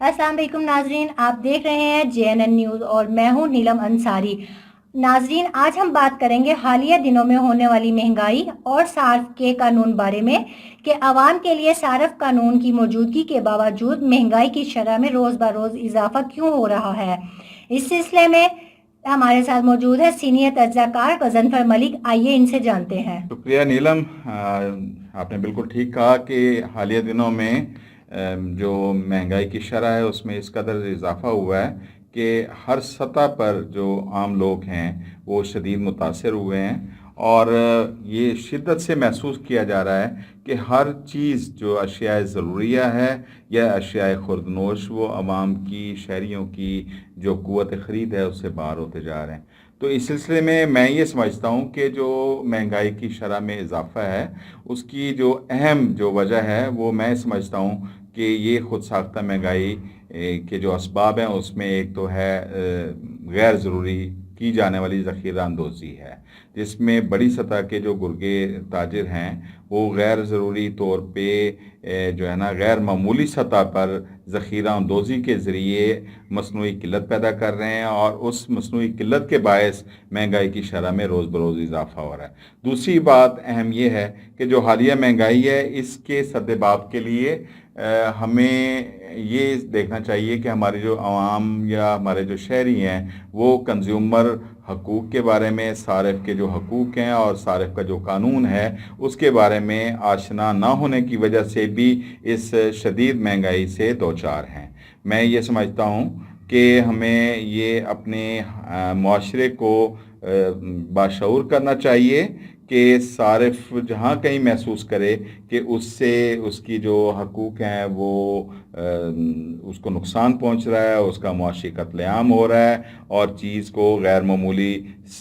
अस्सलाम वालेकुम नाजरीन, आप देख रहे हैं JNN न्यूज़ और मैं हूं नीलम अंसारी। नाजरीन, आज हम बात करेंगे हालिया दिनों में होने वाली महंगाई और सार्फ के कानून बारे में कि आवाम के लिए सार्फ कानून की मौजूदगी के बावजूद महंगाई की शरह में रोज़ ब रोज़ इजाफा क्यों हो रहा है। इस सिलसिले में हमारे साथ मौजूद है सीनियर तज्ज़ाकार गजनफर मलिक। आइए इनसे जानते हैं। शुक्रिया नीलम। आपने बिल्कुल ठीक कहा कि हालिया दिनों में जो महंगाई की शरह है उसमें इस कदर इजाफा हुआ है कि हर सतह पर जो आम लोग हैं वो शदीद मुतासर हुए हैं और ये शिद्दत से महसूस किया जा रहा है कि हर चीज़ जो अशियाए ज़रूरिया है या अशियाए खुर्दनोश वो आवाम की, शहरियों की जो क़ुव्वत ख़रीद है उससे बाहर होते जा रहे हैं। तो इस सिलसिले में मैं ये समझता हूँ कि जो महंगाई की शरह में इजाफा है उसकी जो अहम जो वजह है वो मैं समझता हूँ कि ये ख़ुद साख्ता महंगाई के जो असबाब हैं उसमें एक तो है गैर ज़रूरी की जाने वाली ज़ख़ीरा अंदोज़ी है, जिसमें बड़ी सतह के जो गुर्गे ताजिर हैं वो गैर ज़रूरी तौर पे जो है ना गैर मामूली सतह पर ज़ख़ीरा अंदोज़ी के ज़रिए मसनूई किल्लत पैदा कर रहे हैं और उस मसनूई किल्लत के बायस महंगाई की शरह में रोज़ बरोज़ इजाफ़ा हो रहा है। दूसरी बात अहम ये है कि जो हालिया महंगाई है इसके सद्देबाब के लिए हमें ये देखना चाहिए कि हमारी जो आवाम या हमारे जो शहरी हैं वो कंज्यूमर हकूक़ के बारे में, सारिफ के जो हकूक़ हैं और सारिफ का जो कानून है उसके बारे में आशना ना होने की वजह से भी इस शदीद महंगाई से दो चार हैं। मैं ये समझता हूँ कि हमें ये अपने मुआशरे को बाशऊर करना चाहिए कि सारिफ जहाँ कहीं महसूस करे कि उससे उसकी जो हकूक़ हैं वो उसको नुकसान पहुँच रहा है, उसका मुआशी कत्लेआम हो रहा है और चीज़ को गैर मामूली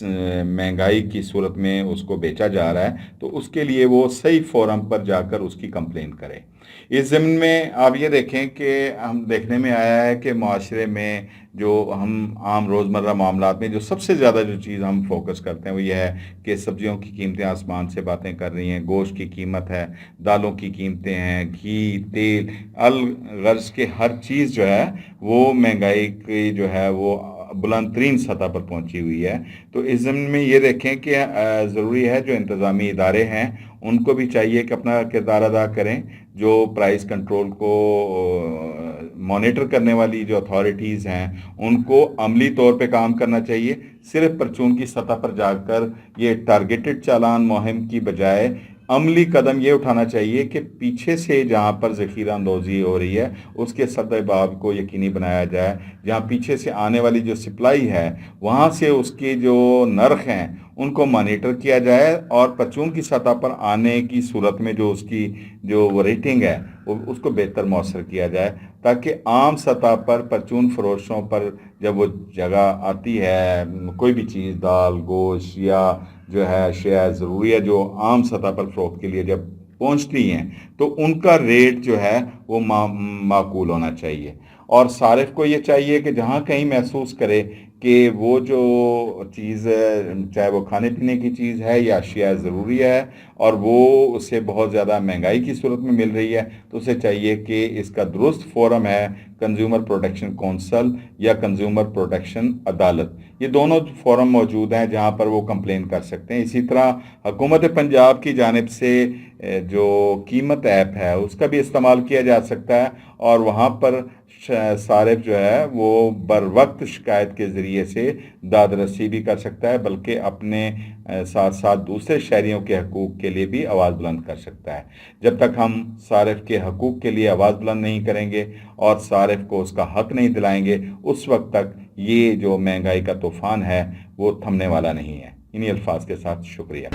महंगाई की सूरत में उसको बेचा जा रहा है, तो उसके लिए वो सही फोरम पर जाकर उसकी कंप्लेन करे। इस ज़मीन में आप ये देखें कि हम देखने में आया है कि माशरे में जो हम आम रोज़मर्रा मामलात में जो सबसे ज़्यादा जो चीज़ हम फोकस करते हैं वो ये है कि सब्जियों की कीमतें आसमान से बातें कर रही हैं, गोश्त की कीमत है, दालों की कीमतें हैं, घी, तेल, अल गर्ज़ के हर चीज़ जो है वो महंगाई की जो है वो बुलंद तरीन सतह पर पहुंची हुई है। तो इस ज़मीन में ये देखें कि ज़रूरी है जो इंतज़ामी इदारे हैं उनको भी चाहिए कि अपना किरदार अदा करें। जो प्राइस कंट्रोल को मॉनिटर करने वाली जो अथॉरिटीज़ हैं उनको अमली तौर पे काम करना चाहिए। सिर्फ परचून की सतह पर जाकर ये टारगेटेड चालान मुहिम की बजाय अमली कदम ये उठाना चाहिए कि पीछे से जहाँ पर ज़ख़ीरा अंदोज़ी हो रही है उसके सद्देबाब को यकीनी बनाया जाए। जहाँ पीछे से आने वाली जो सप्लाई है वहाँ से उसके जो नर्ख हैं उनको मॉनिटर किया जाए और परचून की सतह पर आने की सूरत में जो उसकी जो रेटिंग है वो उसको बेहतर मौसर किया जाए, ताकि आम सतह पर परचून फरोशों पर जब वो जगह आती है कोई भी चीज़, दाल, गोश्त या जो है अशिया ज़रूरी है जो आम सतह पर फ़रोख्त के लिए जब पहुंचती हैं तो उनका रेट जो है वो माकूल होना चाहिए। और सारिफ को ये चाहिए कि जहाँ कहीं महसूस करे कि वो जो चीज़ चाहे वो खाने पीने की चीज़ है या अशिया ज़रूरी है और वो उससे बहुत ज़्यादा महंगाई की सूरत में मिल रही है, तो उसे चाहिए कि इसका दुरुस्त फोरम है कंज्यूमर प्रोटेक्शन कौंसल या कंज्यूमर प्रोटेक्शन अदालत, ये दोनों फोरम मौजूद हैं जहां पर वो कंप्लेन कर सकते हैं। इसी तरह हुकूमत पंजाब की जानिब से जो कीमत ऐप है उसका भी इस्तेमाल किया जा सकता है और वहाँ पर सारिफ जो है वो बर वक्त शिकायत के ज़रिए से दाद रसी भी कर सकता है, बल्कि अपने साथ साथ दूसरे शहरियों के हकूक़ के लिए भी आवाज़ बुलंद कर सकता है। जब तक हम सारिफ के हकूक़ के लिए आवाज़ बुलंद नहीं करेंगे और सारिफ को उसका हक़ नहीं दिलाएंगे उस वक्त तक ये जो महंगाई का तूफ़ान है वो थमने वाला नहीं है। इन्हीं अल्फाज के साथ शुक्रिया।